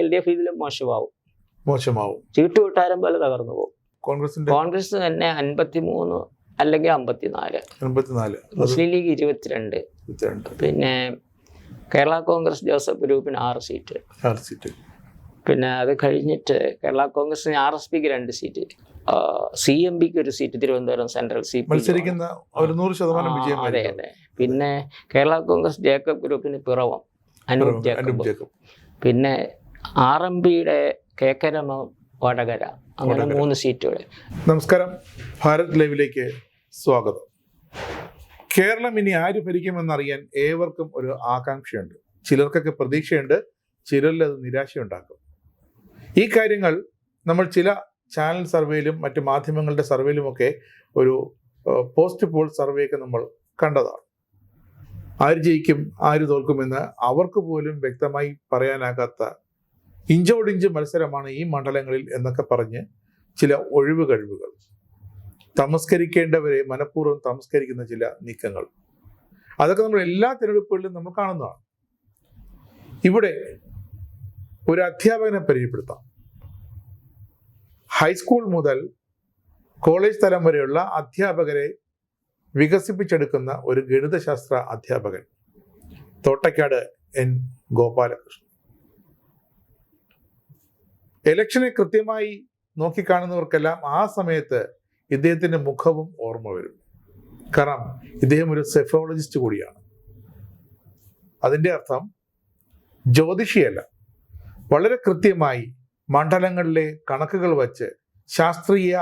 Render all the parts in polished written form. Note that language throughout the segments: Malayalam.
LDF ഇതിലും മോശമാവും. ചീട്ടുകൊട്ടാരം പോലെ തകർന്നു പോകും. കോൺഗ്രസ് തന്നെ 53 അല്ലെങ്കിൽ 54. മുസ്ലിം ലീഗ് 22. പിന്നെ കേരള കോൺഗ്രസ് ജോസഫ് ഗ്രൂപ്പിന് 6 സീറ്റ്. പിന്നെ അത് കഴിഞ്ഞിട്ട് കേരള കോൺഗ്രസിന് RSPക്ക് 2 സീറ്റ്, CMPക്ക് 1 സീറ്റ്, തിരുവനന്തപുരം സെൻട്രൽ മത്സരിക്കുന്ന 100% വിജയം. അതെ. പിന്നെ കേരള കോൺഗ്രസ് ജേക്കബ് ഗ്രൂപ്പിന് പിറവം അനൂപ് ജേക്കബ്. പിന്നെ RMPയുടെ കേക്കരമ വടകര, അങ്ങനെ 3 സീറ്റുകൾ. നമസ്കാരം, ഭാരത് ലൈവിലേക്ക് സ്വാഗതം. കേരളം ഇനി ആര് ഭരിക്കുമെന്നറിയാൻ ഏവർക്കും ഒരു ആകാംക്ഷയുണ്ട്. ചിലർക്കൊക്കെ പ്രതീക്ഷയുണ്ട്, ചിലരിൽ അത് നിരാശയുണ്ടാക്കും. ഈ കാര്യങ്ങൾ നമ്മൾ ചില ചാനൽ സർവേയിലും മറ്റ് മാധ്യമങ്ങളുടെ സർവേയിലുമൊക്കെ ഒരു പോസ്റ്റ് പോൾ സർവേയൊക്കെ നമ്മൾ കണ്ടതാണ്. ആര് ജയിക്കും ആര് തോൽക്കുമെന്ന് അവർക്ക് പോലും വ്യക്തമായി പറയാനാകാത്ത ഇഞ്ചോടിഞ്ച് മത്സരമാണ് ഈ മണ്ഡലങ്ങളിൽ എന്നൊക്കെ പറഞ്ഞ് ചില ഒഴിവ് കഴിവുകൾ, തമസ്കരിക്കേണ്ടവരെ മനഃപൂർവ്വം തമസ്കരിക്കുന്ന ചില നീക്കങ്ങൾ, അതൊക്കെ നമ്മൾ എല്ലാ തിരഞ്ഞെടുപ്പുകളിലും നമ്മൾ കാണുന്നതാണ്. ഇവിടെ ഒരു അധ്യാപകനെ പരിചയപ്പെടുത്താം. ഹൈസ്കൂൾ മുതൽ കോളേജ് തലം വരെയുള്ള അധ്യാപകരെ വികസിപ്പിച്ചെടുക്കുന്ന ഒരു ഗണിതശാസ്ത്ര അധ്യാപകൻ, തോട്ടയ്ക്കാട് N. ഗോപാലകൃഷ്ണൻ. ഇലക്ഷനെ കൃത്യമായി നോക്കിക്കാണുന്നവർക്കെല്ലാം ആ സമയത്ത് ഇദ്ദേഹത്തിന്റെ മുഖവും ഓർമ്മ വരും. കാരണം ഇദ്ദേഹം ഒരു സെഫോളജിസ്റ്റ് കൂടിയാണ്. അതിൻ്റെ അർത്ഥം ജ്യോതിഷിയല്ല, വളരെ കൃത്യമായി മണ്ഡലങ്ങളിലെ കണക്കുകൾ വച്ച് ശാസ്ത്രീയ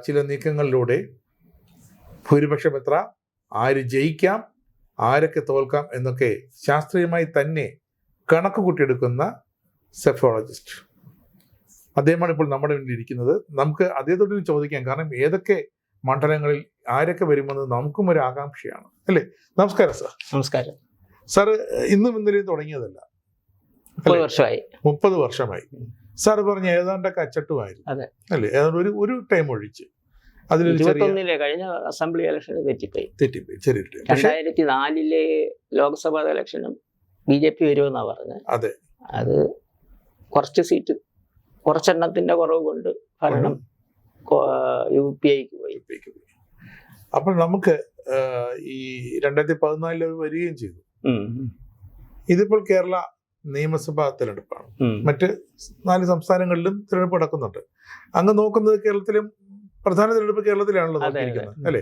ചില നീക്കങ്ങളിലൂടെ ഭൂരിപക്ഷം എത്ര, ആര് ജയിക്കാം, ആരൊക്കെ തോൽക്കാം എന്നൊക്കെ ശാസ്ത്രീയമായി തന്നെ കണക്ക് കൂട്ടിയെടുക്കുന്ന സെഫോളജിസ്റ്റ്. അദ്ദേഹമാണ് ഇപ്പോൾ നമ്മുടെ മുന്നിൽ ഇരിക്കുന്നത്. നമുക്ക് അദ്ദേഹത്തോട് ചോദിക്കാം, കാരണം ഏതൊക്കെ മണ്ഡലങ്ങളിൽ ആരൊക്കെ വരുമെന്ന് നമുക്കും ഒരു ആകാംക്ഷയാണ്, അല്ലേ? നമസ്കാരം സാർ. നമസ്കാരം സാർ. ഇന്നും ഇന്നലെയും തുടങ്ങിയതല്ല, 30 വർഷമായി. സാർ പറഞ്ഞ ഏതാണ്ടൊക്കെ അച്ചട്ടുമായിരുന്നു, അല്ലേ? ഏതാണ്ട് ഒരു ടൈം ഒഴിച്ച് കഴിഞ്ഞ അസംബ്ലി ഇലക്ഷൻ തെറ്റിപ്പോയി. ചെറിയ 2004 ലോക്സഭാ ഇലക്ഷനും BJP വരുമെന്നാ പറഞ്ഞത്. അതെ, അത് കുറച്ചെണ്ണത്തിന്റെ കുറവ് കൊണ്ട് ഭരണം UPIക്ക് പോയി. അപ്പോൾ നമുക്ക് ഈ 2014 വരികയും ചെയ്തു. ഇതിപ്പോൾ കേരള നിയമസഭാ തിരഞ്ഞെടുപ്പാണ്. മറ്റ് 4 സംസ്ഥാനങ്ങളിലും തിരഞ്ഞെടുപ്പ് നടക്കുന്നുണ്ട്. അങ്ങ് നോക്കുന്നത് കേരളത്തിലും പ്രധാന തിരഞ്ഞെടുപ്പ് കേരളത്തിലാണല്ലോ നോക്കിയിരിക്കുന്നത്, അല്ലേ?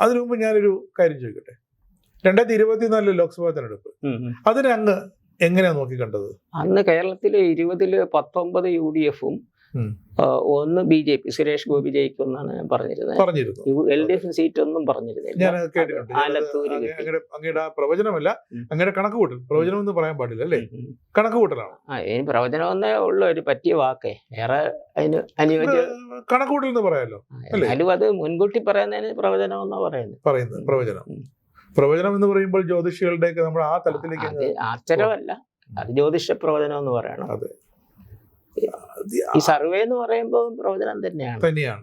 അതിനു മുമ്പ് ഞാനൊരു കാര്യം ചോദിക്കട്ടെ. 2024 ലോക്സഭാ തിരഞ്ഞെടുപ്പ്, അതിനെ അങ്ങ് എങ്ങനെയാ നോക്കി കണ്ടത്? അന്ന് കേരളത്തിലെ 20-ൽ 19 UDFും 1 BJP, സുരേഷ് ഗോപി ജയിക്കുമെന്നാണ് ഞാൻ പറഞ്ഞിരുന്നത്. LDF സീറ്റ് ഒന്നും പറഞ്ഞിരുന്നില്ല. ഞാൻ കേട്ടിട്ടുണ്ട്. അങ്ങയുടെ പ്രവചനമല്ല, അങ്ങയുടെ കണക്കുകൂട്ടൽ. പ്രവചനം എന്ന് പറയാൻ പാടില്ല, അല്ലേ? കണക്കുകൂട്ടലാണ്. ഇനി പ്രവചനം എന്നേ ഉള്ള ഒരു പറ്റിയ വാക്കേ, വേറെ അതിന് അനുയോജ്യ കണക്കുകൂട്ടൽ എന്ന് പറയാമല്ലോ. എന്നാലും അത് മുൻകൂട്ടി പറയുന്നതിന് പ്രവചനം എന്നാ പറയുന്നത്. പ്രവചനം എന്ന് പറയുമ്പോൾ ജ്യോതിഷികളുടെ നമ്മൾ ആ തലത്തിലേക്ക്, ആശ്ചര്യമല്ല, അത് ജ്യോതിഷ പ്രവചനം എന്ന് പറയണം. അതെ, ഈ സർവേ എന്ന് പറയുമ്പോൾ പ്രവചനം തന്നെയാണ്.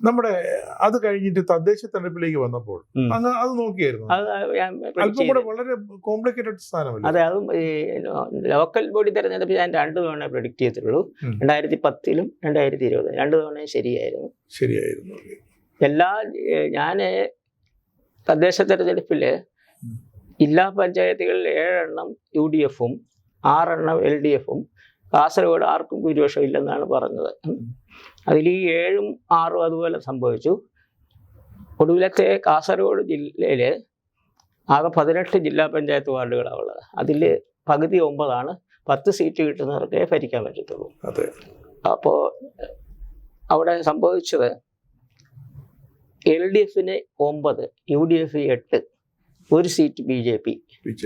നമ്മുടെ അത് കഴിഞ്ഞിട്ട് തദ്ദേശ തെരഞ്ഞെടുപ്പിലേക്ക് വന്നപ്പോൾ അങ്ങ് അത് നോക്കിയായിരുന്നു. അല്പം കൂടെ വളരെ കോംപ്ലിക്കേറ്റഡ് സ്ഥാനമല്ല. അതെ, അതും ഈ ലോക്കൽ ബോഡി തെരഞ്ഞെടുപ്പ് ഞാൻ 2 തവണ പ്രെഡിക്റ്റ് ചെയ്തിട്ടുള്ളൂ. 2010-ലും 2020 2 തവണയും ശരിയായിരുന്നു. ഞാൻ തദ്ദേശ തെരഞ്ഞെടുപ്പില് ജില്ലാ പഞ്ചായത്തുകളിൽ 7 എണ്ണം UDFും 6 എണ്ണം LDFും, കാസർഗോഡ് ആർക്കും ഭൂരിപക്ഷം ഇല്ലെന്നാണ് പറഞ്ഞത്. അതിൽ ഈ 7ഉം 6ഉം അതുപോലെ സംഭവിച്ചു. ഒടുവിലത്തെ കാസർഗോഡ് ജില്ലയില് ആകെ 18 ജില്ലാ പഞ്ചായത്ത് വാർഡുകളാണ് ഉള്ളത്. അതിൽ പകുതി 9ആണ്. 10 സീറ്റ് കിട്ടുന്നവർക്കേ ഭരിക്കാൻ പറ്റത്തുള്ളൂ. അപ്പോൾ അവിടെ സംഭവിച്ചത് LDFന് 9, UDF 8, 1 സീറ്റ് BJP.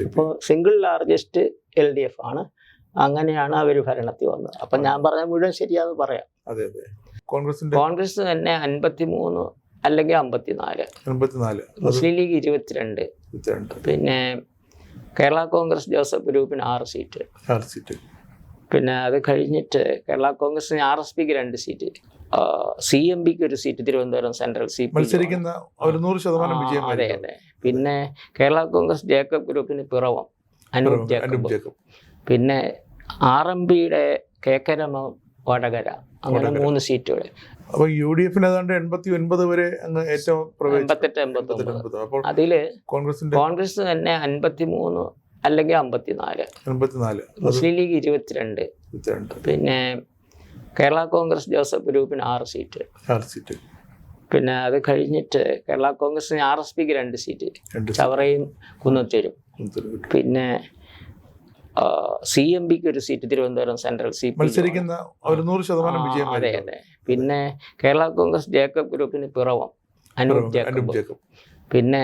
ഇപ്പോൾ സിംഗിൾ ലാർജസ്റ്റ് LDF ആണ്. അങ്ങനെയാണ് അവർ ഭരണത്തിൽ വന്നത്. അപ്പൊ ഞാൻ പറഞ്ഞ മുഴുവൻ ശരിയാന്ന് പറയാം. കോൺഗ്രസ് തന്നെ 53 അല്ലെങ്കിൽ 54. മുസ്ലിം ലീഗ് 22. പിന്നെ കേരള കോൺഗ്രസ് ജോസഫ് ഗ്രൂപ്പിന് 6 സീറ്റ്. പിന്നെ അത് കഴിഞ്ഞിട്ട് കേരള കോൺഗ്രസിന് RSPക്ക് 2 സീറ്റ്, CMPക്ക് 1 സീറ്റ്, തിരുവനന്തപുരം സെൻട്രൽ മത്സരിക്കുന്ന 100% വിജയം. അതെ. പിന്നെ കേരള കോൺഗ്രസ് ജേക്കബ് ഗ്രൂപ്പിന് പിറവം അനൂപ് ജേക്കബ്. പിന്നെ RMPയുടെ കേക്കരമ വടകര, അങ്ങനെ 3 സീറ്റുകൾ. അപ്പൊ UDF ഏതാണ്ട് 89 വരെ അങ്ങ് ഏറ്റവും 88-89. അതില് കോൺഗ്രസ് തന്നെ 53 അല്ലെങ്കിൽ 54. മുസ്ലിം ലീഗ് 22. പിന്നെ കേരള കോൺഗ്രസ് ജോസഫ് ഗ്രൂപ്പിന് 6 സീറ്റ്. പിന്നെ അത് കഴിഞ്ഞിട്ട് കേരള കോൺഗ്രസിന് RSPക്ക് 2 സീറ്റ്, ചവറയും കുന്നത്തൂരും. പിന്നെ CMPക്ക് 1 സീറ്റ്, തിരുവനന്തപുരം സെൻട്രൽ മത്സരിക്കുന്ന 100% വിജയം. അതെ. പിന്നെ കേരള കോൺഗ്രസ് ജേക്കബ് ഗ്രൂപ്പിന് പിറവം, അനൂപ് ജേക്കബ്. പിന്നെ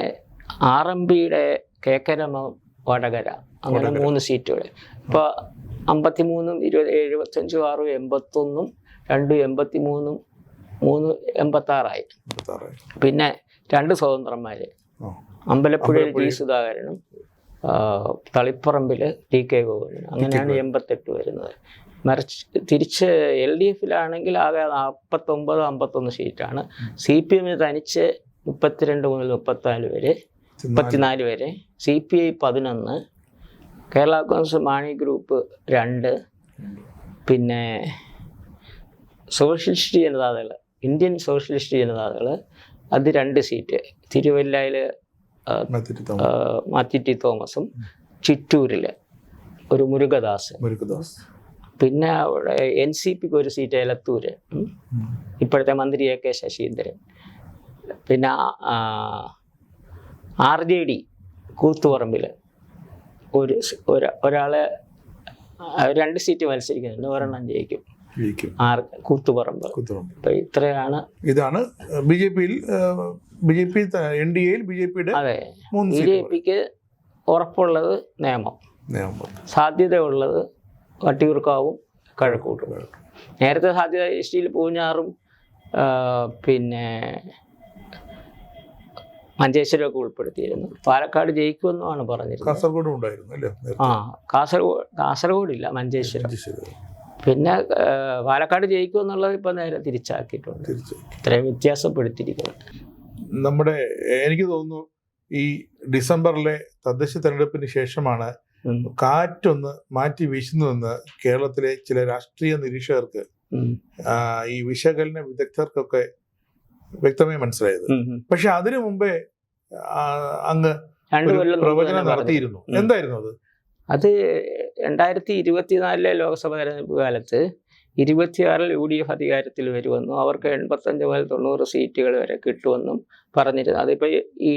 RMPയുടെ കേക്കരമ വടകര, അങ്ങനെ 3 സീറ്റുകൾ. ഇപ്പോൾ 53, 20, 75, 6, 81, 2, 83, 3, 86. പിന്നെ 2 സ്വതന്ത്രന്മാര്, അമ്പലപ്പുഴയിൽ T. സുധാകരനും തളിപ്പറമ്പിൽ TK ഗോവിന്ദനും. അങ്ങനെയാണ് 88 വരുന്നത്. മറിച്ച് തിരിച്ച് LDFിലാണെങ്കിൽ ആകെ 49, 51 സീറ്റാണ്. CPM തനിച്ച് 32 മുതൽ 34 വരെ, CPI 11, കേരള കോൺഗ്രസ് മാണി ഗ്രൂപ്പ് 2, പിന്നെ socialist Janata Dal, Indian socialist Janata Dal, അത് 2 സീറ്റ്. തിരുവല്ലയിൽ മാത്യു ടി തോമസും, ചിറ്റൂരിൽ ഒരു മുരുകദാസ്. പിന്നെ അവിടെ NCPക്ക് 1 സീറ്റ്, എലത്തൂര്, ഇപ്പോഴത്തെ മന്ത്രി AK ശശീന്ദ്രൻ. പിന്നെ RJD കൂത്തുപറമ്പിൽ ഒരാളെ 2 സീറ്റ് മത്സരിക്കുന്നുണ്ട്, ഒരെണ്ണം ജയിക്കും, കൂത്തുപറമ്പ്. അപ്പൊ ഇത്രയാണ്. ഇതാണ് BJP NDAയിൽ BJPയുടെ. അതെ, BJPക്ക് ഉറപ്പുള്ളത് നേമം, സാധ്യതയുള്ളത് വട്ടിയൂർക്കാവും കഴക്കൂട്ടും. നേരത്തെ സാധ്യത ലിസ്റ്റിൽ പൂഞ്ഞാറും പിന്നെ മഞ്ചേശ്വരമൊക്കെ ഉൾപ്പെടുത്തിയിരുന്നു. പാലക്കാട് ജയിക്കുമെന്നാണ് പറഞ്ഞിരുന്നത്. കാസർഗോഡ് ഉണ്ടായിരുന്നു അല്ലേ? കാസർഗോഡില്ല, മഞ്ചേശ്വരം. പിന്നെ പാലക്കാട് ജയിക്കുമെന്നുള്ളത് ഇപ്പൊ നേരെ തിരിച്ചാക്കിയിട്ടുണ്ട്. ഇത്രയും വ്യത്യാസപ്പെടുത്തിയിരിക്കുന്നത്. നമ്മുടെ എനിക്ക് തോന്നുന്നു ഈ ഡിസംബറിലെ തദ്ദേശ തെരഞ്ഞെടുപ്പിന് ശേഷമാണ് കാറ്റൊന്ന് മാറ്റി വീശുന്നുവെന്ന് കേരളത്തിലെ ചില രാഷ്ട്രീയ നിരീക്ഷകർക്ക്, ഈ വിശകലന വിദഗ്ധർക്കൊക്കെ വ്യക്തമായി മനസ്സിലായത്. പക്ഷെ അതിനു മുമ്പേ അങ്ങ് പ്രവചനം നടത്തിയിരുന്നു. എന്തായിരുന്നു അത്? അത് 2024 ലോക്സഭാ തെരഞ്ഞെടുപ്പ് കാലത്ത് 26 UDF അധികാരത്തിൽ വരുമെന്നും അവർക്ക് 85 മുതൽ 90 സീറ്റുകൾ വരെ കിട്ടുമെന്നും പറഞ്ഞിരുന്നു. അതിപ്പോ ഈ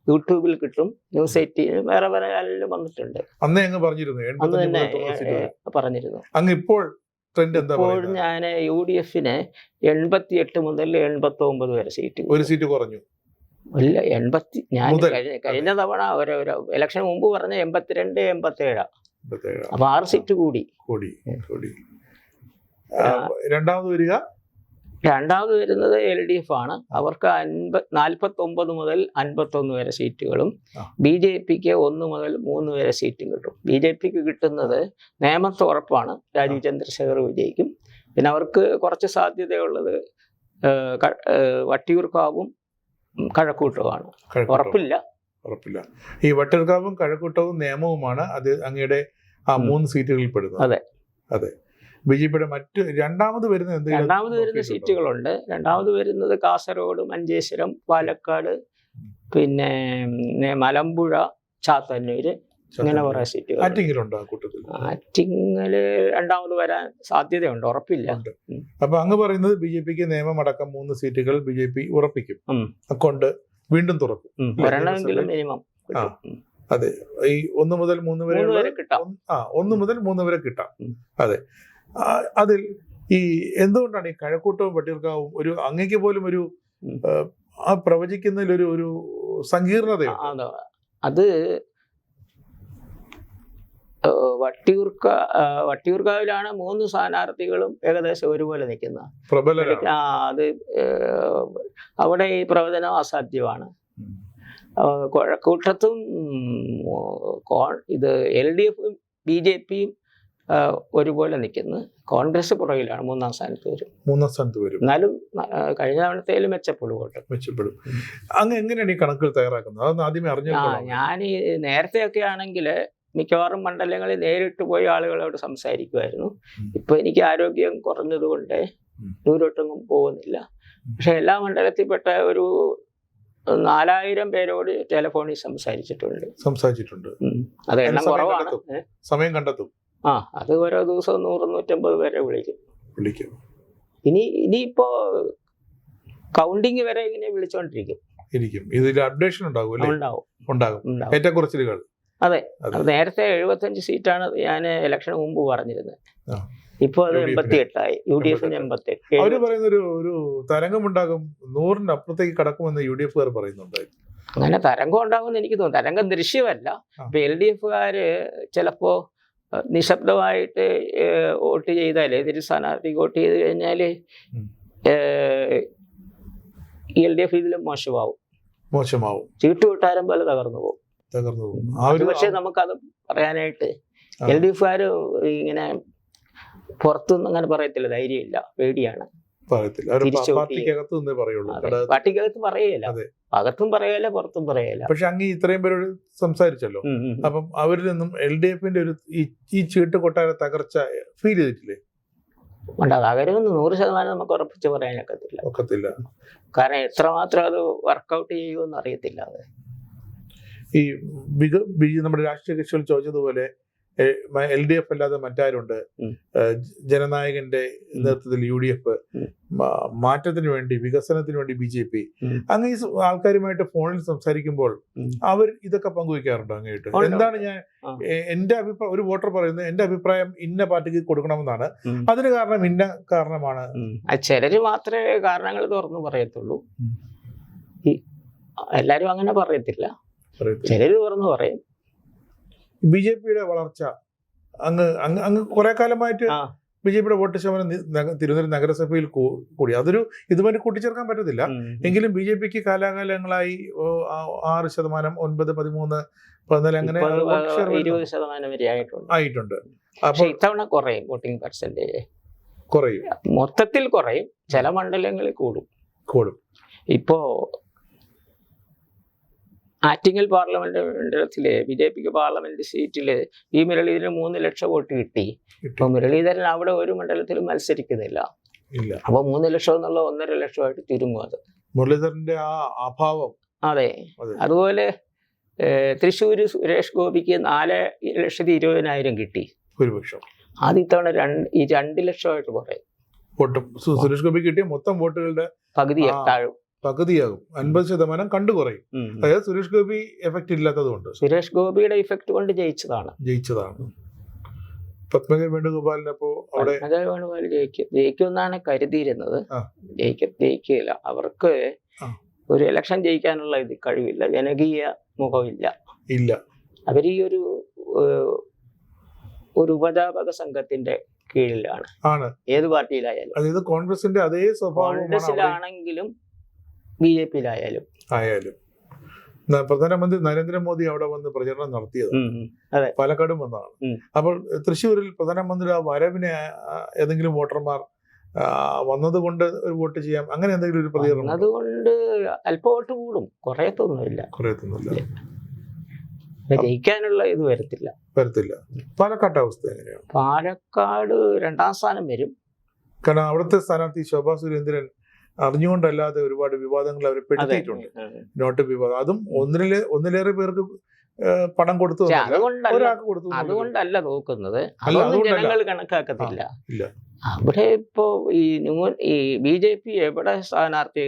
യൂട്യൂബിൽ കിട്ടും, News 18 വേറെ ചാനലിലും വന്നിട്ടുണ്ട്. അന്നേ അങ്ങ് പറഞ്ഞിരുന്നു. അങ്ങ് ഇപ്പോൾ ഇപ്പോൾ ഞാൻ UDFന് 88 മുതൽ 89 വരെ സീറ്റ്. 1 സീറ്റ് കുറഞ്ഞു. ഇല്ല, 80. ഞാൻ കഴിഞ്ഞ തവണ ഒരു ഇലക്ഷൻ മുമ്പ് പറഞ്ഞ 82, 87. അപ്പൊ 6 സീറ്റ് കൂടി. രണ്ടാമത് വരുന്നത് LDF ആണ്. അവർക്ക് 49 മുതൽ 51 വരെ സീറ്റുകളും, BJPക്ക് 1 മുതൽ 3 വരെ സീറ്റും കിട്ടും. BJPക്ക് കിട്ടുന്നത് നേമത്ത് ഉറപ്പാണ്, രാജീവ് ചന്ദ്രശേഖർ വിജയിക്കും. പിന്നെ അവർക്ക് കുറച്ച് സാധ്യതയുള്ളത് വട്ടിയൂർക്കാവും കഴക്കൂട്ടവുമാണ്. ഉറപ്പില്ല. ഈ വട്ടിയൂർക്കാവും കഴക്കൂട്ടവും നേമവുമാണ് അത് അങ്ങയുടെ ആ 3 സീറ്റുകളിൽ പെടുന്നത്. അതെ. BJPയുടെ മറ്റ് രണ്ടാമത് വരുന്ന സീറ്റുകളുണ്ട്. രണ്ടാമത് വരുന്നത് കാസർഗോഡ്, മഞ്ചേശ്വരം, പാലക്കാട്, പിന്നെ മലമ്പുഴ, ചാത്തന്നൂര്, ഇങ്ങനെ കുറെ സീറ്റുകൾ. ആറ്റിങ്ങല് രണ്ടാമത് വരാൻ സാധ്യതയുണ്ട്, ഉറപ്പില്ല. അപ്പൊ അങ്ങ് പറയുന്നത് BJPക്ക് നിയമമടക്കം 3 സീറ്റുകൾ BJP ഉറപ്പിക്കും, അക്കൗണ്ട് വീണ്ടും തുറക്കും, ഒരെണ്ണമെങ്കിലും മിനിമം. അതെ, ഈ 1 മുതൽ 3 വരെ കിട്ടാം. 1 മുതൽ 3 വരെ കിട്ടാം. അതെ. അതിൽ ഈ എന്തുകൊണ്ടാണ് ഈ കഴക്കൂട്ടവും വട്ടിയൂർക്കാവും ഒരു അങ്ങേക്ക് പോലും ഒരു ആ പ്രവചിക്കുന്നതിൽ ഒരു സങ്കീർണതയാണ്? അത് വട്ടിയൂർക്കാവിലാണ് 3 സ്ഥാനാർത്ഥികളും ഏകദേശം ഒരുപോലെ നിൽക്കുന്നത്. അത് അവിടെ ഈ പ്രവചനം അസാധ്യമാണ്. കഴക്കൂട്ടത്തും ഇത് LDFും BJPയും ഒരുപോലെ നിൽക്കുന്നു. കോൺഗ്രസ് പുറകിലാണ്, 3ാം സ്ഥാനത്ത് വരും. എന്നാലും കഴിഞ്ഞ തവണത്തേലും മെച്ചപ്പെടും. അങ്ങ് എങ്ങനെയാണ് ഈ കണക്കുകൾ തയ്യാറാക്കുന്നത്? അതൊന്ന് ആദ്യമേ അറിഞ്ഞു. ഞാൻ നേരത്തെയൊക്കെ ആണെങ്കിൽ മിക്കവാറും മണ്ഡലങ്ങളിൽ നേരിട്ട് പോയി ആളുകളോട് സംസാരിക്കുമായിരുന്നു. ഇപ്പൊ എനിക്ക് ആരോഗ്യം കുറഞ്ഞതുകൊണ്ട് ദൂരോട്ടൊന്നും പോകുന്നില്ല. പക്ഷെ എല്ലാ മണ്ഡലത്തിൽപ്പെട്ട ഒരു 4000 പേരോട് ടെലിഫോണിൽ സംസാരിച്ചിട്ടുണ്ട്. അത് എണ്ണം കുറവാണ്. സമയം കണ്ടെത്തും. അത് ഓരോ ദിവസവും 100-150 പേരെ വിളിക്കും. ഇനിയിപ്പോ കൗണ്ടിങ് വരെ ഇങ്ങനെ വിളിച്ചോണ്ടിരിക്കും. ഇതിൽ അപ്ഡേഷൻ ഉണ്ടാകും. ഏറ്റക്കുറച്ചിലുകൾ. അതെ, നേരത്തെ 75 സീറ്റാണ് ഞാൻ ഇലക്ഷന് മുമ്പ് പറഞ്ഞിരുന്നത്. ഇപ്പൊ അത് 88 UDF 88. അവര് പറയുന്ന ഒരു തരംഗമുണ്ടാകും, 100-ന് അപ്പുറത്തേക്ക് കടക്കുമെന്ന് UDF പറയുന്നുണ്ട്. അങ്ങനെ തരംഗം ഉണ്ടാകുമെന്ന് എനിക്ക് തോന്നുന്നു. തരംഗം ദൃശ്യമല്ല. ഇപ്പൊ LDF ചിലപ്പോ നിശബ്ദമായിട്ട് വോട്ട് ചെയ്താൽ, എതിര് സ്ഥാനാർത്ഥി വോട്ട് ചെയ്ത് കഴിഞ്ഞാൽ LDF ഇതിലും മോശമാവും. ചീട്ടുകൊട്ടാരം പോലെ തകർന്നു പോകും. പക്ഷെ നമുക്കത് പറയാനായിട്ട് LDF ഇങ്ങനെ പുറത്തുനിന്ന് അങ്ങനെ പറയത്തില്ല, ധൈര്യമില്ല, പേടിയാണ്. പാർട്ടിക്കകത്ത് പറയല, അകത്തും പറയല, പുറത്തും പറയല. പക്ഷെ അങ്ങ് ഇത്രയും പേരോട് സംസാരിച്ചല്ലോ, അപ്പം അവരിൽ നിന്നും LDFന്റെ ഒരു ഈ ചീട്ട് കൊട്ടാര തകർച്ച ഫീൽ ചെയ്തിട്ടില്ലേ? തകരുമെന്ന് 100% നമുക്ക് ഉറപ്പിച്ച് പറയാനൊക്കത്തില്ല. കാരണം എത്രമാത്രം അത് വർക്കൗട്ട് ചെയ്യുമെന്ന് അറിയത്തില്ല. അത് ഈ നമ്മുടെ രാഷ്ട്രീയ കക്ഷികൾ ചോദിച്ചതുപോലെ LDF അല്ലാതെ മറ്റാരുണ്ട്? ജനനായകന്റെ നേതൃത്വത്തിൽ UDF, മാറ്റത്തിന് വേണ്ടി, വികസനത്തിന് വേണ്ടി BJP. അങ്ങ് ഈ ആൾക്കാരുമായിട്ട് ഫോണിൽ സംസാരിക്കുമ്പോൾ അവർ ഇതൊക്കെ പങ്കുവയ്ക്കാറുണ്ടോ അങ്ങോട്ട്? എന്താണ് എന്റെ അഭിപ്രായം, ഒരു വോട്ടർ പറയുന്നത് എന്റെ അഭിപ്രായം ഇന്ന പാർട്ടിക്ക് കൊടുക്കണമെന്നാണ്, അതിന് കാരണം ഇന്ന കാരണമാണ്. ചിലര് മാത്രമേ കാരണങ്ങൾ തുറന്നു പറയത്തുള്ളൂ. എല്ലാരും അങ്ങനെ പറയത്തില്ല, ചിലര് തുറന്നു പറയും. BJPയുടെ വളർച്ച അങ്ങ് കുറെ കാലമായിട്ട് BJPയുടെ വോട്ട് ശതമാനം തിരുവനന്തപുരം നഗരസഭയിൽ കൂടി. അതൊരു ഇതുമായിട്ട് കൂട്ടിച്ചേർക്കാൻ പറ്റത്തില്ല. എങ്കിലും BJPക്ക് കാലാകാലങ്ങളായി 6%, 9, 13, 14 അങ്ങനെ 20% വരെ ആയിട്ടുണ്ട്. അപ്പൊ ഇത്തവണ കുറയും, വോട്ടിംഗ് പെർസെന്റേജ് കുറയും. മൊത്തത്തിൽ കുറയും, ചില മണ്ഡലങ്ങളിൽ കൂടും. ഇപ്പോ ആറ്റിങ്ങൽ പാർലമെന്റ് മണ്ഡലത്തില് BJPക്ക് പാർലമെന്റ് സീറ്റില് ഈ മുരളീധരൻ 3 ലക്ഷം വോട്ട് കിട്ടി. ഇപ്പൊ മുരളീധരൻ അവിടെ ഒരു മണ്ഡലത്തിലും മത്സരിക്കുന്നില്ല. അപ്പൊ 3 ലക്ഷം എന്നുള്ള 1.5 ലക്ഷമായിട്ട് ചുരുങ്ങും. അത് മുരളീധരന്റെ ആ അഭാവം. അതെ. അതുപോലെ തൃശ്ശൂര് സുരേഷ് ഗോപിക്ക് 4,20,000 കിട്ടി ഭൂരിപക്ഷം. അത് ഇത്തവണ 2 ലക്ഷമായിട്ട് കുറയും. സുരേഷ് ഗോപി കിട്ടിയ മൊത്തം വോട്ടുകളുടെ പകുതിയാകും, 50% കണ്ടു കുറയും. അതായത് സുരേഷ് ഗോപി എഫക്ട് ഇല്ലാത്തതുകൊണ്ട്, സുരേഷ് ഗോപിയുടെ ഇഫക്ട് കൊണ്ട് ജയിച്ചതാണ്. പത്മജ വേണുഗോപാലിനപ്പോ അവിടെ വേണുഗോപാൽ ജയിക്കുമെന്നാണ് കരുതിയിരുന്നത്. ജയിക്കില്ല. അവർക്ക് ഒരു ഇലക്ഷൻ ജയിക്കാനുള്ള കഴിവില്ല, ജനകീയ മുഖമില്ല. അവർ ഈ ഒരു ഉപജാപക സംഘത്തിന്റെ കീഴിലാണ് ഏത് പാർട്ടിയിലായാലും. അതായത് കോൺഗ്രസിന്റെ അതേ സ്വഭാവം, കോൺഗ്രസിലാണെങ്കിലും BJPയിലായാലും. പ്രധാനമന്ത്രി നരേന്ദ്രമോദി അവിടെ വന്ന് പ്രചരണം നടത്തിയത് പാലക്കാടും വന്നതാണ്. അപ്പോൾ തൃശ്ശൂരിൽ പ്രധാനമന്ത്രി ആ വരവിനെ ഏതെങ്കിലും വോട്ടർമാർ വന്നതുകൊണ്ട് ഒരു വോട്ട് ചെയ്യാം, അങ്ങനെ എന്തെങ്കിലും ഒരു പ്രതികരണം? അതുകൊണ്ട് അല്പം വോട്ട് കൂടും, കുറയത്തൊന്നുമില്ല. ജയിക്കാനുള്ള ഇത് വരത്തില്ല. പാലക്കാട്ടെ അവസ്ഥ എങ്ങനെയാണ്? പാലക്കാട് 2ാം സ്ഥാനം വരും. കാരണം അവിടുത്തെ സ്ഥാനാർത്ഥി ശോഭാ സുരേന്ദ്രൻ അറിഞ്ഞുകൊണ്ടല്ലാതെ ഒരുപാട് വിവാദങ്ങൾ അവരെ പെടുത്തിയിട്ടുണ്ട്. നോട്ട് വിവാദം, അതും ഒന്നിലേറെ പേർക്ക് പണം കൊടുത്തു, ഒരാൾക്ക് കൊടുത്തു. അതുകൊണ്ടല്ല നോക്കുന്നത്, അതൊന്നും ജനങ്ങൾ കണക്കാക്കത്തില്ല. അവിടെ ഇപ്പോ ഈ BJP എവിടെ സ്ഥാനാർത്ഥി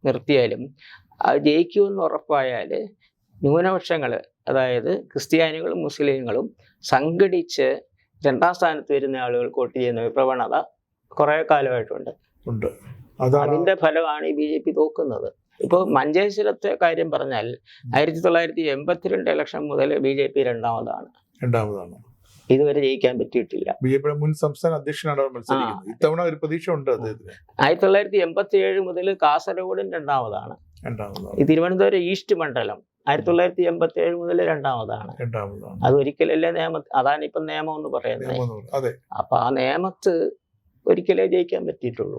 നിർത്തിയാലും ജയിക്കുമെന്ന് ഉറപ്പായാല് ന്യൂനപക്ഷങ്ങള്, അതായത് ക്രിസ്ത്യാനികളും മുസ്ലിങ്ങളും സംഘടിച്ച് 2ാം സ്ഥാനത്ത് വരുന്ന ആളുകൾ വോട്ട് ചെയ്യുന്ന പ്രവണത കുറെ കാലമായിട്ടുണ്ട്. അതിന്റെ ഫലമാണ് ഈ BJP തോക്കുന്നത്. ഇപ്പോൾ മഞ്ചേശ്വരത്തെ കാര്യം പറഞ്ഞാൽ 1982 ഇലക്ഷൻ മുതൽ BJP രണ്ടാമതാണ്. ഇതുവരെ ജയിക്കാൻ പറ്റിയിട്ടില്ല. BJPയുടെ മുൻ സംസ്ഥാന അധ്യക്ഷനാണ് മത്സരിക്കുന്നത്. ഇത്തവണ ഒരു പ്രതീക്ഷ ഉണ്ട് അദ്ദേഹത്തിന്. 1987 മുതൽ കാസർഗോഡും രണ്ടാമതാണ്. ഈ തിരുവനന്തപുരം ഈസ്റ്റ് മണ്ഡലം 1987 മുതൽ രണ്ടാമതാണ്. അത് ഒരിക്കലല്ലേ അതാണ് ഇപ്പം നിയമം എന്ന് പറയുന്നത്. അപ്പൊ ആ നിയമത്ത് ഒരിക്കലേ ജയിക്കാൻ പറ്റിയിട്ടുള്ളൂ.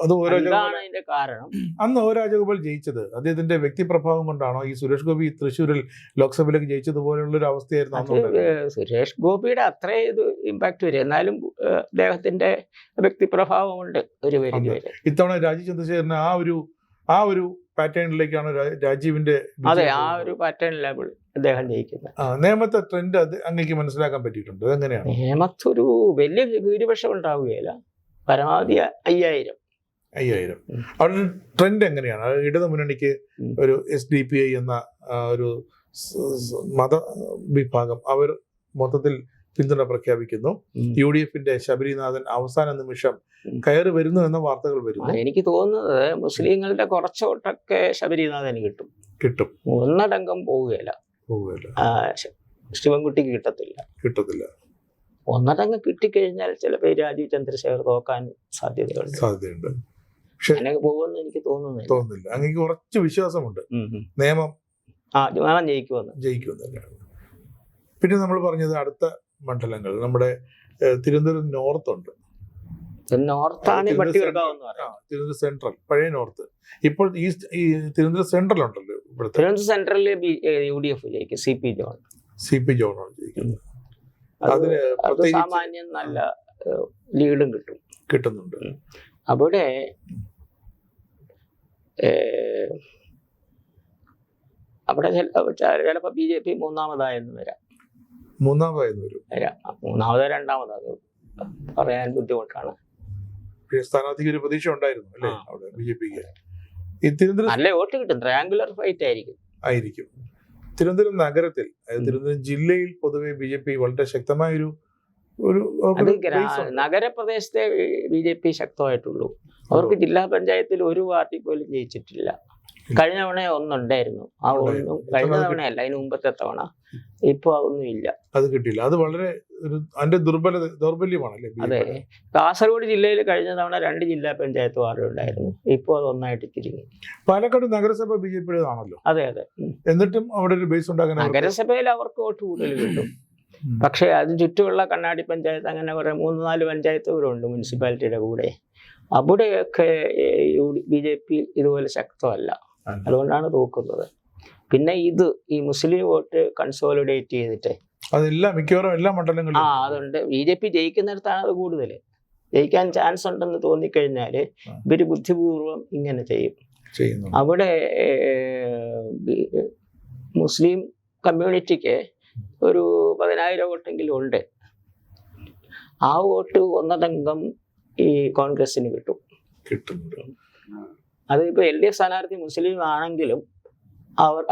അത് എന്താണ് അതിന്റെ കാരണം? അന്ന് ഒ രാജഗോപാൽ ജയിച്ചത് അദ്ദേഹത്തിന്റെ വ്യക്തിപ്രഭാവം കൊണ്ടാണോ? ഈ സുരേഷ് ഗോപി തൃശ്ശൂരിൽ ലോക്സഭയിലേക്ക് ജയിച്ചതുപോലുള്ള ഒരു അവസ്ഥയായിരുന്നു? സുരേഷ് ഗോപിയുടെ അത്രേ ഇത് ഇമ്പാക്ട് വരും, എന്നാലും അദ്ദേഹത്തിന്റെ വ്യക്തിപ്രഭാവമുണ്ട് ഒരു പരിധി വരെ. ഇത്തവണ രാജീവ് ചന്ദ്രശേഖരന് ആ ഒരു പാറ്റേണിലേക്കാണ് രാജീവിന്റെ അതെ, ആ ഒരു പാറ്റേണിലാണ് അദ്ദേഹം ജയിക്കുന്നത്. നേമത്തെ ട്രെൻഡ് അത് അങ്ങേക്ക് മനസ്സിലാക്കാൻ പറ്റിയിട്ടുണ്ട്? എങ്ങനെയാണ്? നേമത്തൊരു വലിയ ഭൂരിപക്ഷം ഉണ്ടാവുകയില്ല, പരമാവധി 5000. അവിടെ ട്രെൻഡ് എങ്ങനെയാണ്? ഇടതു മുന്നണിക്ക് ഒരു SDPI എന്ന ഒരു മത വിഭാഗം അവർ മൊത്തത്തിൽ പിന്തുണ പ്രഖ്യാപിക്കുന്നു. UDFന്റെ ശബരിനാഥൻ അവസാന നിമിഷം കയറി വരുന്നു എന്ന വാർത്തകൾ വരുന്നു. എനിക്ക് തോന്നുന്നത് മുസ്ലിങ്ങളുടെ കുറച്ചോട്ടൊക്കെ ശബരിനാഥന് കിട്ടും. ഒന്നടങ്കം പോവുകയില്ല. ശിവൻകുട്ടിക്ക് കിട്ടത്തില്ല. ഒന്നടങ്കം കിട്ടിക്കഴിഞ്ഞാൽ ചിലപ്പോൾ രാജീവ് ചന്ദ്രശേഖർ തോക്കാൻ സാധ്യതയുണ്ട്. അങ്ങനെ പോകുമെന്ന് എനിക്ക് തോന്നുന്നില്ല. അങ്ങനെ കുറച്ച് വിശ്വാസമുണ്ട് നിയമം ജയിക്കുമെന്ന്. പിന്നെ നമ്മൾ പറഞ്ഞത് അടുത്ത മണ്ഡലങ്ങൾ നമ്മുടെ തിരുവനന്തപുരം നോർത്ത് ഉണ്ട്. തിരുവനന്തപുരം സെൻട്രൽ, പഴയ നോർത്ത്. ഇപ്പോൾ ഈ തിരുവനന്തപുരം സെൻട്രൽ ഉണ്ടല്ലോ. തിരുവനന്തപുരം സെൻട്രലിൽ UDF ജയിക്കും. CP ജോൺ ജയിക്കുന്നത്. അതിന് സാമാന്യം നല്ല ലീഡും കിട്ടുന്നുണ്ട്. അവിടെ ചിലപ്പോ BJP മൂന്നാമതായെന്ന് വരാം. മൂന്നാമതോ രണ്ടാമതോ പറയാൻ ബുദ്ധിമുട്ടാണ്. സ്ഥാനാർത്ഥിക്ക് ഒരു പ്രതീക്ഷ ഉണ്ടായിരുന്നു അല്ലേ അവിടെ BJPക്ക്? നല്ല വോട്ട് കിട്ടും, ട്രയാങ്കുലർ ഫൈറ്റ് ആയിരിക്കും. തിരുവനന്തപുരം നഗരത്തിൽ, തിരുവനന്തപുരം ജില്ലയിൽ പൊതുവെ BJP വളരെ ശക്തമായൊരു നഗരപ്രദേശത്തെ BJP ശക്തമായിട്ടുള്ളൂ. അവർക്ക് ജില്ലാ പഞ്ചായത്തിൽ ഒരു പാർട്ടി പോലും ജയിച്ചിട്ടില്ല. കഴിഞ്ഞ തവണ ഒന്നുണ്ടായിരുന്നു, ആ ഒന്നും കഴിഞ്ഞ തവണയല്ല, അതിന് മുമ്പത്തെ തവണ. ഇപ്പൊ അതൊന്നും ഇല്ല, അത് കിട്ടിയില്ല. അത് വളരെ അതിന്റെ ദൗർബല്യമാണല്ലേ? അതെ, കാസർഗോഡ് ജില്ലയിൽ കഴിഞ്ഞ തവണ 2 ജില്ലാ പഞ്ചായത്ത് വാർഡ് ഉണ്ടായിരുന്നു, ഇപ്പൊ അത് ഒന്നായിട്ട് തിരിഞ്ഞു. പാലക്കാട് നഗരസഭ BJPയുടേതാണല്ലോ. അതെ. എന്നിട്ടും അവിടെ ഒരു ബേസ് ഉണ്ടാക്കാൻ നഗരസഭയിൽ അവർക്ക് വോട്ട് കൂടുതൽ കിട്ടും. പക്ഷെ അത് ചുറ്റുമുള്ള കണ്ണാടി പഞ്ചായത്ത്, അങ്ങനെ കുറെ 3-4 പഞ്ചായത്തുകളുണ്ട് മുനിസിപ്പാലിറ്റിയുടെ കൂടെ. അവിടെയൊക്കെ BJP ഇതുപോലെ ശക്തമല്ല, അതുകൊണ്ടാണ് തോക്കുന്നത്. പിന്നെ ഈ മുസ്ലിം വോട്ട് കൺസോളിഡേറ്റ് ചെയ്തിട്ട് അതെല്ലാം മിക്കവാറും എല്ലാ മണ്ഡലങ്ങളിലും അതുണ്ട്. BJP ജയിക്കുന്നിടത്താണ് അത് കൂടുതൽ. ജയിക്കാൻ ചാൻസ് ഉണ്ടെന്ന് തോന്നിക്കഴിഞ്ഞാൽ ഇവര് ബുദ്ധിപൂർവം ഇങ്ങനെ ചെയ്യും. അവിടെ മുസ്ലിം കമ്മ്യൂണിറ്റിക്ക് ഒരു 10,000 വോട്ടെങ്കിലും ഉണ്ട്. ആ വോട്ട് ഒന്നടങ്കം ഈ കോൺഗ്രസിന് കിട്ടുന്നുണ്ട്. അതിപ്പോ LDF സ്ഥാനാർത്ഥി മുസ്ലിം ആണെങ്കിലും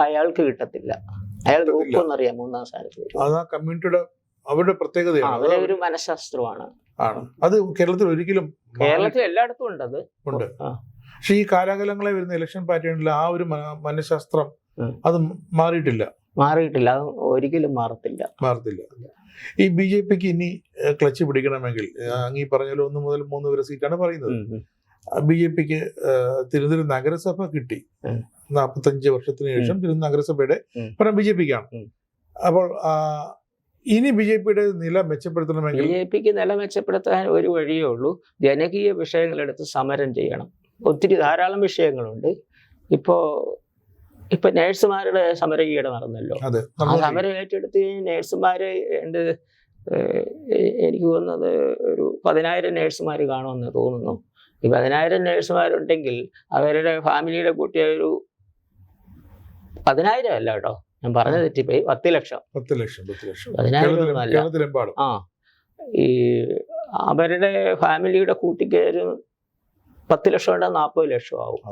അയാൾക്ക് കിട്ടത്തില്ല. അയാൾ നോക്കുമെന്നറിയാം മൂന്നാം സ്ഥാനത്ത്. അവരുടെ പ്രത്യേകതയാണ്, അവരുടെ ഒരു മനഃശാസ്ത്രമാണ്. അത് കേരളത്തിൽ എല്ലായിടത്തും ഉണ്ട്. അത് ഉണ്ട്. പക്ഷെ ഈ കാലാകാലങ്ങളെ വരുന്ന ഇലക്ഷൻ പാറ്റേണിൽ ആ ഒരു മനഃശാസ്ത്രം അത് മാറിയിട്ടില്ല. അത് ഒരിക്കലും മാറത്തില്ല. ഈ BJPക്ക് ഇനി ക്ലച്ച് പിടിക്കണമെങ്കിൽ അങ്ങീ പറഞ്ഞാലും 1 മുതൽ 3 വരെ സീറ്റാണ് പറയുന്നത്. BJPക്ക് തിരുവനന്തപുരം നഗരസഭ കിട്ടി. 45 വർഷത്തിന് ശേഷം തിരുവനന്തപുരം നഗരസഭയുടെ BJPക്കാണ്. അപ്പോൾ ഇനി BJPയുടെ നില മെച്ചപ്പെടുത്തണമെങ്കിൽ BJPക്ക് നില മെച്ചപ്പെടുത്താൻ ഒരു വഴിയേ ഉള്ളൂ. ജനകീയ വിഷയങ്ങളെടുത്ത് സമരം ചെയ്യണം. ധാരാളം വിഷയങ്ങളുണ്ട്. ഇപ്പൊ നേഴ്സുമാരുടെ സമരം ഈയിടെ നടന്നല്ലോ. ആ സമരം ഏറ്റെടുത്ത് നേഴ്സുമാര് എനിക്ക് തോന്നുന്നത് ഒരു 10,000 നേഴ്സുമാർ കാണുമെന്ന് തോന്നുന്നു. ഈ 10,000 നേഴ്സുമാരുണ്ടെങ്കിൽ അവരുടെ ഫാമിലിയുടെ കൂട്ടിയ ഒരു 10,000 അല്ല കേട്ടോ, ഞാൻ പറഞ്ഞ തെറ്റിപ്പോയി. 10 ലക്ഷം. 10,000 ഈ അവരുടെ ഫാമിലിയുടെ കൂട്ടിക്കയറി 10 ലക്ഷം ഉണ്ടെങ്കിൽ 40 ലക്ഷം ആവും.